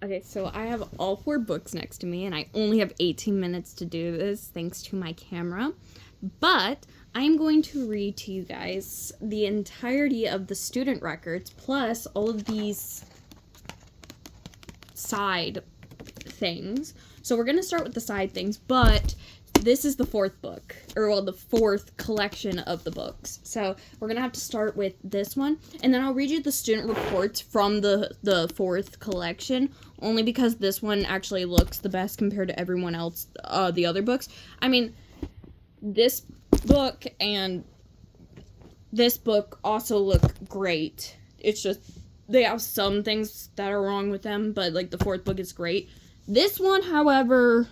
Okay, so I have all 4 books next to me, and I only have 18 minutes to do this thanks to my camera. But I'm going to read to you guys the entirety of the student records, plus all of these side things. So we're going to start with the side things, but this is the 4th book, or well, the 4th collection of the books. So we're going to have to start with this one, and then I'll read you the student reports from the 4th collection, only because this one actually looks the best compared to everyone else, the other books. I mean, this book and this book also look great. It's just, they have some things that are wrong with them, but, like, the 4th book is great. This one, however...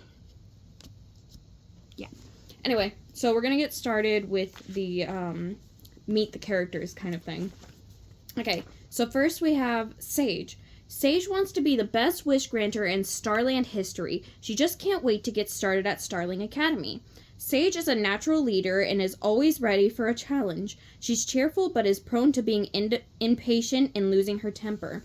Anyway, so we're going to get started with the meet the characters kind of thing. Okay, so first we have Sage. Sage wants to be the best wish granter in Starland history. She just can't wait to get started at Starling Academy. Sage is a natural leader and is always ready for a challenge. She's cheerful but is prone to being impatient and losing her temper.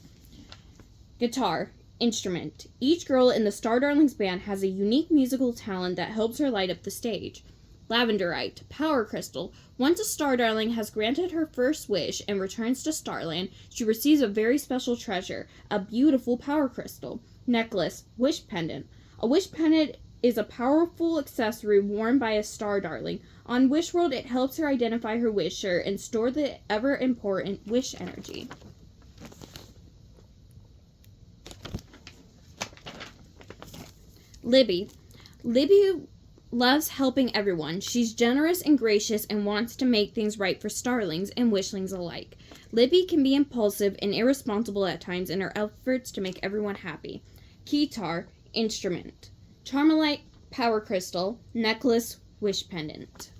Guitar. Instrument. Each girl in the Star Darlings band has a unique musical talent that helps her light up the stage. Lavenderite. Power crystal. Once a Star Darling has granted her first wish and returns to Starland, she receives a very special treasure, a beautiful power crystal. Necklace. Wish pendant. A wish pendant is a powerful accessory worn by a Star Darling. On Wish World, it helps her identify her wisher and store the ever-important wish energy. Libby. Libby loves helping everyone. She's generous and gracious and wants to make things right for starlings and wishlings alike. Libby can be impulsive and irresponsible at times in her efforts to make everyone happy. Keytar. Instrument. Charmelite. Power crystal. Necklace. Wish pendant.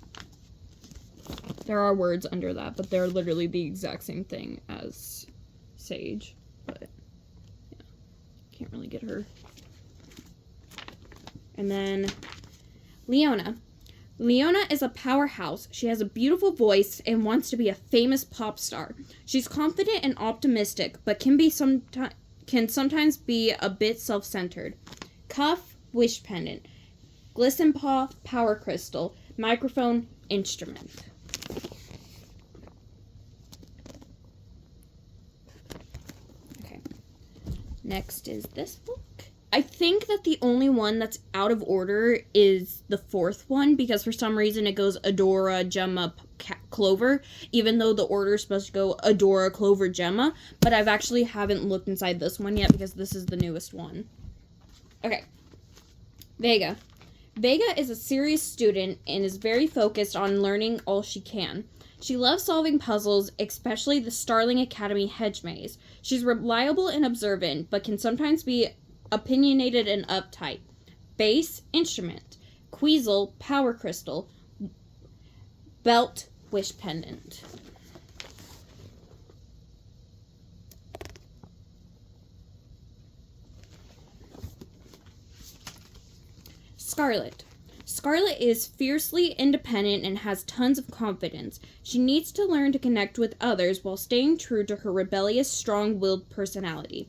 There are words under that, but they're literally the exact same thing as Sage. But, yeah. Can't really get her. And then Leona. Leona is a powerhouse. She has a beautiful voice and wants to be a famous pop star. She's confident and optimistic, but can sometimes be a bit self-centered. Cuff. Wish pendant. Glisten paw. Power crystal. Microphone. Instrument. Okay. Next is this book. I think that the only one that's out of order is the 4th one, because for some reason it goes Adora, Gemma, Clover, even though the order is supposed to go Adora, Clover, Gemma, but I've actually haven't looked inside this one yet because this is the newest one. Okay. Vega. Vega is a serious student and is very focused on learning all she can. She loves solving puzzles, especially the Starling Academy hedge maze. She's reliable and observant, but can sometimes be opinionated and uptight. Bass. Instrument. Queasel. Power crystal. Belt. Wish pendant. Scarlet. Scarlet is fiercely independent and has tons of confidence. She needs to learn to connect with others while staying true to her rebellious, strong-willed personality.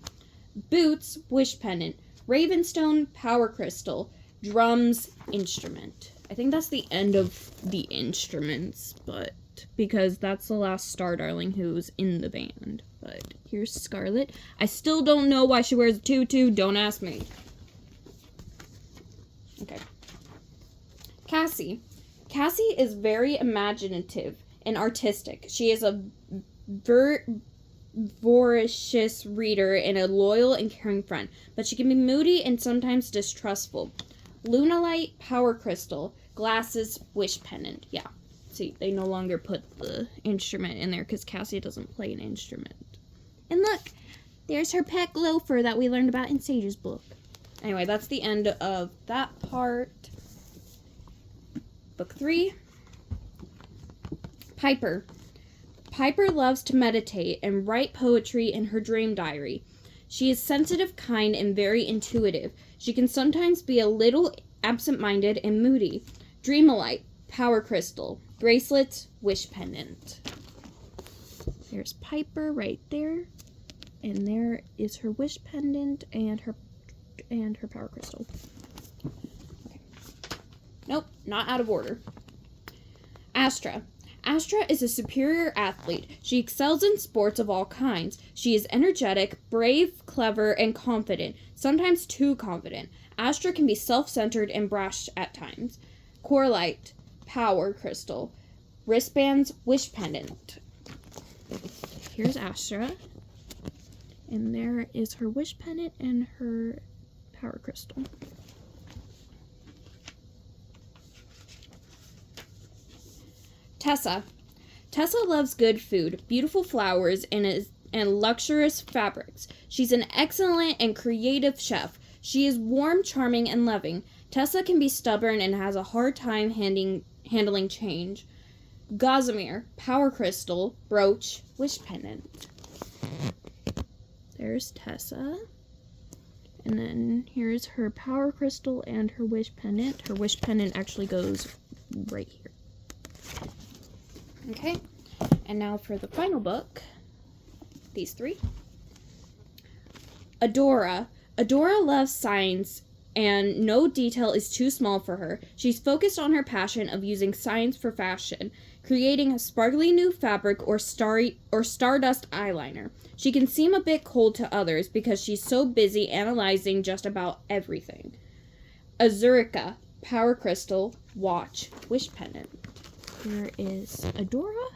Boots. Wish pendant. Ravenstone. Power crystal. Drums. Instrument. I think that's the end of the instruments, but because that's the last Star Darling who's in the band. But here's Scarlet. I still don't know why she wears a tutu. Don't ask me. Okay. Cassie. Cassie is very imaginative and artistic. She is a voracious reader and a loyal and caring friend, but she can be moody and sometimes distrustful. Lunalite. Power crystal. Glasses. Wish pendant. Yeah. See, they no longer put the instrument in there because Cassie doesn't play an instrument. And look, there's her pet Glofer that we learned about in Sage's book. Anyway, that's the end of that part. Book 3. Piper. Piper loves to meditate and write poetry in her dream diary. She is sensitive, kind, and very intuitive. She can sometimes be a little absent-minded and moody. Dreamalite. Power crystal. Bracelets. Wish pendant. There's Piper right there. And there is her wish pendant and her power crystal. Okay. Nope, not out of order. Astra. Astra is a superior athlete. She excels in sports of all kinds. She is energetic, brave, clever, and confident, sometimes too confident. Astra can be self-centered and brash at times. Coralite, power crystal. Wristbands, wish pendant. Here's Astra. And there is her wish pendant and her power crystal. Tessa. Tessa loves good food, beautiful flowers, and luxurious fabrics. She's an excellent and creative chef. She is warm, charming, and loving. Tessa can be stubborn and has a hard time handling change. Gossamer, power crystal, brooch, wish pendant. There's Tessa. And then here's her power crystal and her wish pendant. Her wish pendant actually goes right here. Okay, and now for the final book, these three. Adora. Adora loves science, and no detail is too small for her. She's focused on her passion of using science for fashion, creating a sparkly new fabric or stardust eyeliner. She can seem a bit cold to others because she's so busy analyzing just about everything. Azurica, power crystal, watch, wish pendant. Here is Adora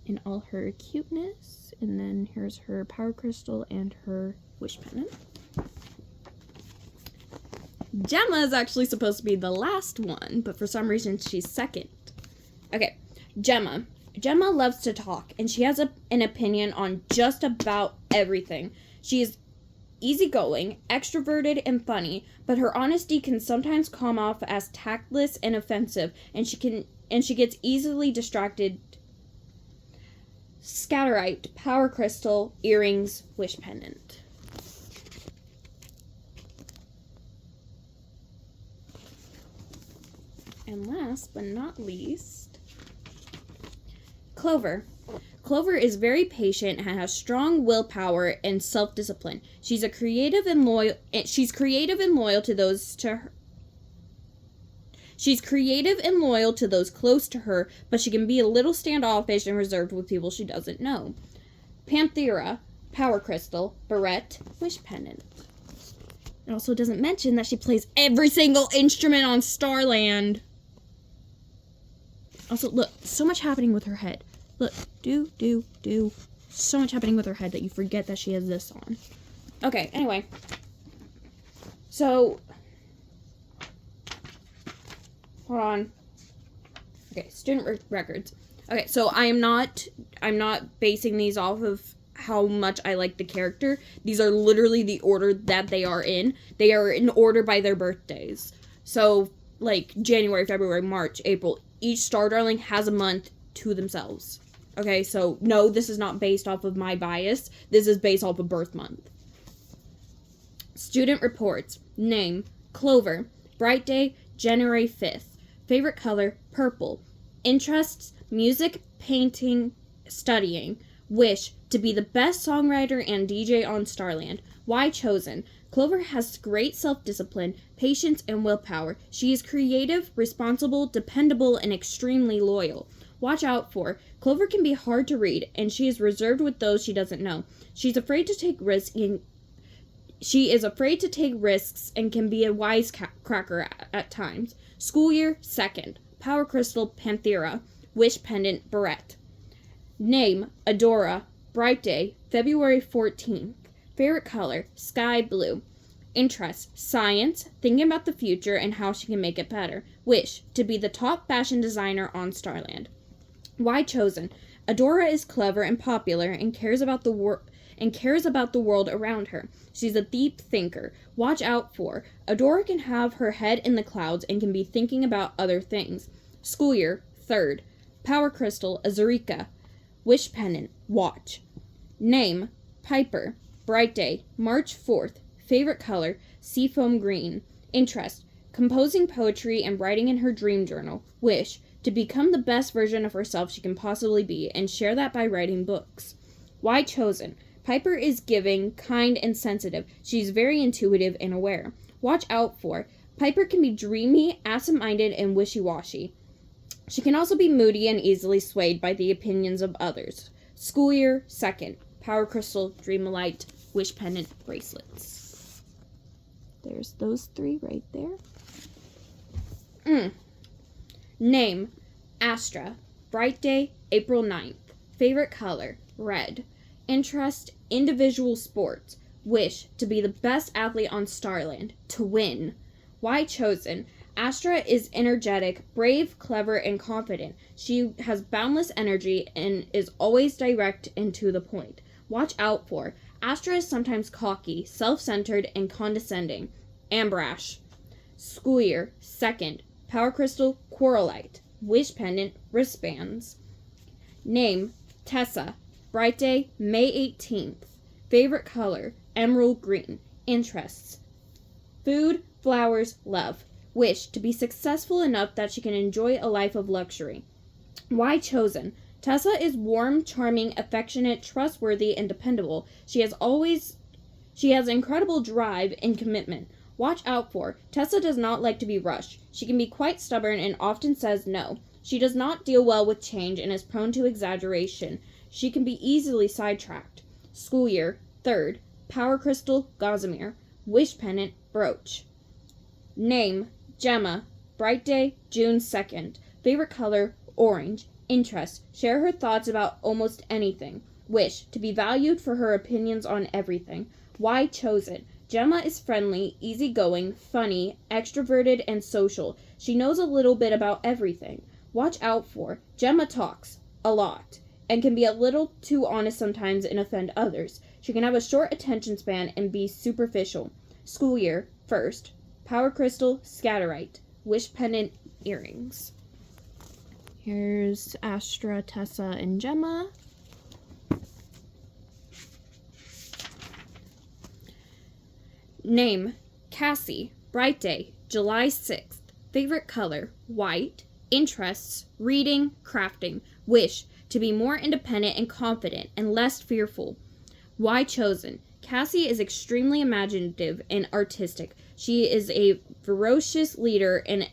in all her cuteness, and then here's her power crystal and her wish pendant. Gemma is actually supposed to be the last one, but for some reason she's second. Okay, Gemma. Gemma loves to talk, and she has an opinion on just about everything. She is easygoing, extroverted, and funny, but her honesty can sometimes come off as tactless and offensive, and she gets easily distracted. Scatterite, power crystal, earrings, wish pendant. And last but not least, Clover. Clover is very patient and has strong willpower and self-discipline. She's creative and loyal to those close to her, but she can be a little standoffish and reserved with people she doesn't know. Panthera, power crystal, barrette, wish pendant. It also doesn't mention that she plays every single instrument on Starland. Also, look, so much happening with her head. Look, so much happening with her head that you forget that she has this on. Okay, anyway. So, hold on. Okay, student records. Okay, so I'm not basing these off of how much I like the character. These are literally the order that they are in. They are in order by their birthdays. So, like, January, February, March, April. Each Star Darling has a month to themselves. Okay, so no, this is not based off of my bias. This is based off of birth month. Student reports. Name, Clover. Bright day, January 5th. Favorite color, purple. Interests, music, painting, studying. Wish, to be the best songwriter and DJ on Starland. Why chosen? Clover has great self-discipline, patience, and willpower. She is creative, responsible, dependable, and extremely loyal. Watch out for. Clover can be hard to read, and she is reserved with those she doesn't know. She is afraid to take risks and can be a wisecracker at times. School year, 2nd. Power crystal, Panthera. Wish pendant, barrette. Name, Adora. Bright day, February 14th. Favorite color, sky blue. Interests, science, thinking about the future and how she can make it better. Wish, to be the top fashion designer on Starland. Why chosen? Adora is clever and popular and cares about the world around her. She's a deep thinker. Watch out for. Adora can have her head in the clouds and can be thinking about other things. School year, 3rd. Power crystal, Azurica. Wish pendant, watch. Name, Piper. Bright day, March 4th. Favorite color, seafoam green. Interest, composing poetry and writing in her dream journal. Wish, to become the best version of herself she can possibly be and share that by writing books. Why chosen? Piper is giving, kind, and sensitive. She's very intuitive and aware. Watch out for. Piper can be dreamy, absent-minded, and wishy-washy. She can also be moody and easily swayed by the opinions of others. School year, 2nd. Power Crystal, Dreamlight, Wish Pendant, Bracelets. There's those 3 right there. Name, Astra. Bright day, April 9th. Favorite color, red. Interest, individual sports. Wish, to be the best athlete on Starland. To win. Why chosen? Astra is energetic, brave, clever, and confident. She has boundless energy and is always direct and to the point. Watch out for. Astra is sometimes cocky, self-centered, and condescending. And brash. School year, 2nd. Power Crystal, Coralite. Wish Pendant, wristbands. Name, Tessa. Bright day, May 18th. Favorite color, emerald green. Interests, food, flowers, love. Wish, to be successful enough that she can enjoy a life of luxury. Why chosen? Tessa is warm, charming, affectionate, trustworthy, and dependable. She has incredible drive and commitment. Watch out for. Tessa does not like to be rushed. She can be quite stubborn and often says no. She does not deal well with change and is prone to exaggeration. She can be easily sidetracked. School year, 3rd. Power Crystal, Gossamer. Wish Pendant, brooch. Name, Gemma. Bright day, June 2nd. Favorite color, orange. Interest, share her thoughts about almost anything. Wish, to be valued for her opinions on everything. Why chosen? Gemma is friendly, easygoing, funny, extroverted, and social. She knows a little bit about everything. Watch out for. Gemma talks a lot and can be a little too honest sometimes and offend others. She can have a short attention span and be superficial. School year, 1st. Power Crystal, Scatterite. Wish Pendant, earrings. Here's Astra, Tessa, and Gemma. Name, Cassie. Bright day, July 6th. Favorite color, white. Interests, reading, crafting. Wish, to be more independent and confident and less fearful. Why chosen? Cassie is extremely imaginative and artistic. She is a ferocious leader and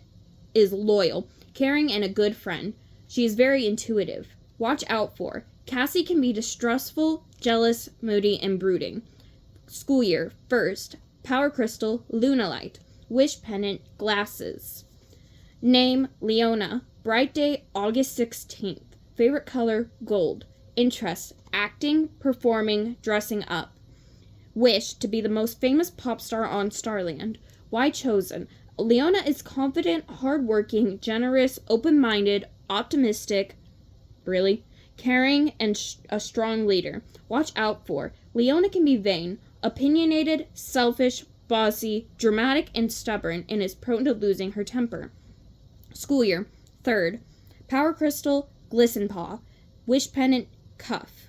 is loyal, caring, and a good friend. She is very intuitive. Watch out for. Cassie can be distrustful, jealous, moody, and brooding. School year, 1st. Power Crystal, Lunalite. Wish Pendant, glasses. Name, Leona. Bright day, August 16th. Favorite color, gold. Interests, acting, performing, dressing up. Wish, to be the most famous pop star on Starland. Why chosen? Leona is confident, hardworking, generous, open-minded, optimistic, caring, and a strong leader. Watch out for. Leona can be vain, opinionated, selfish, bossy, dramatic, and stubborn, and is prone to losing her temper. School year, 3rd. Power Crystal, Glisten Paw. Wish Pendant, cuff.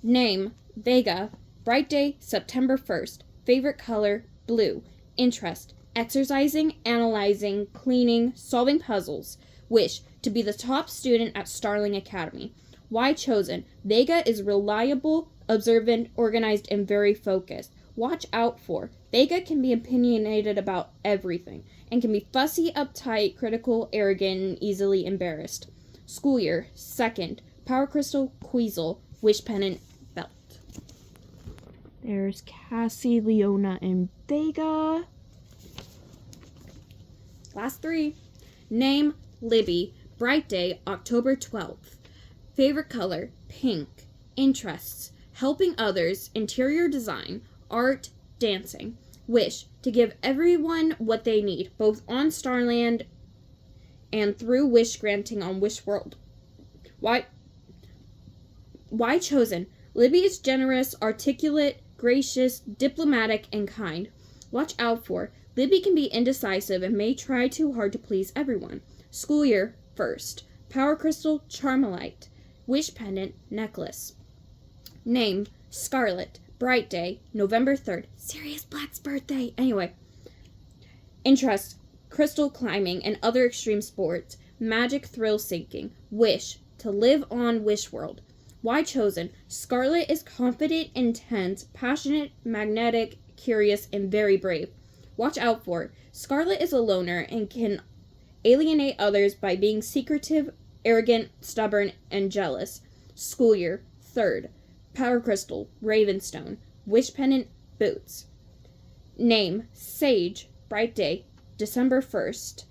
Name, Vega. Bright day, September 1st. Favorite color, blue. Interest, exercising, analyzing, cleaning, solving puzzles. Wish, to be the top student at Starling Academy. Why chosen? Vega is reliable, observant, organized, and very focused. Watch out for. Vega can be opinionated about everything and can be fussy, uptight, critical, arrogant, and easily embarrassed. School year, 2nd. Power Crystal, Queasel. Wish Pendant, belt. There's Cassie, Leona, and Vega. Last 3. Name, Libby. Bright day, October 12th. Favorite color, pink. Interests, helping others, interior design, art, dancing. Wish, to give everyone what they need, both on Starland and through wish granting on Wish World. Why chosen? Libby is generous, articulate, gracious, diplomatic, and kind. Watch out for. Libby can be indecisive and may try too hard to please everyone. School year, 1st. Power Crystal, Charmelite. Wish Pendant, necklace. Name, Scarlet. Bright day, November 3rd. Sirius Black's birthday. Anyway. Interest, crystal climbing and other extreme sports. Magic, thrill seeking. Wish, to live on Wish World. Why chosen? Scarlet is confident, intense, passionate, magnetic, curious, and very brave. Watch out for. Scarlet is a loner and can alienate others by being secretive, arrogant, stubborn, and jealous. School year, 3rd. Power Crystal, Ravenstone. Wish Pendant, Boots. Name, Sage, Bright Day, December 1st.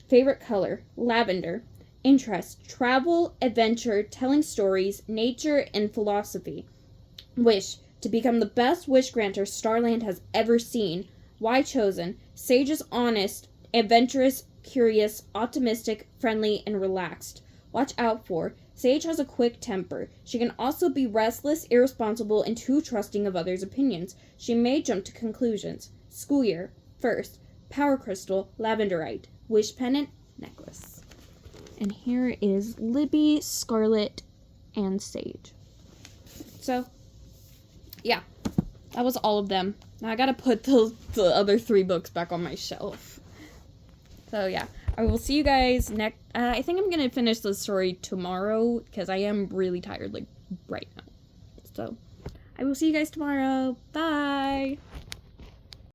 Favorite color, lavender. Interest, travel, adventure, telling stories, nature, and philosophy. Wish, to become the best wish granter Starland has ever seen. Why chosen? Sage is honest, adventurous, curious, optimistic, friendly, and relaxed. Watch out for. Sage has a quick temper. She can also be restless, irresponsible, and too trusting of others' opinions. She may jump to conclusions. School year, 1st. Power Crystal, Lavenderite. Wish Pendant, Necklace. And here is Libby, Scarlet, and Sage. So, yeah. That was all of them. Now I gotta put the other 3 books back on my shelf. So, yeah. I will see you guys next... I think I'm gonna finish the story tomorrow, because I am really tired, like, right now. So, I will see you guys tomorrow. Bye!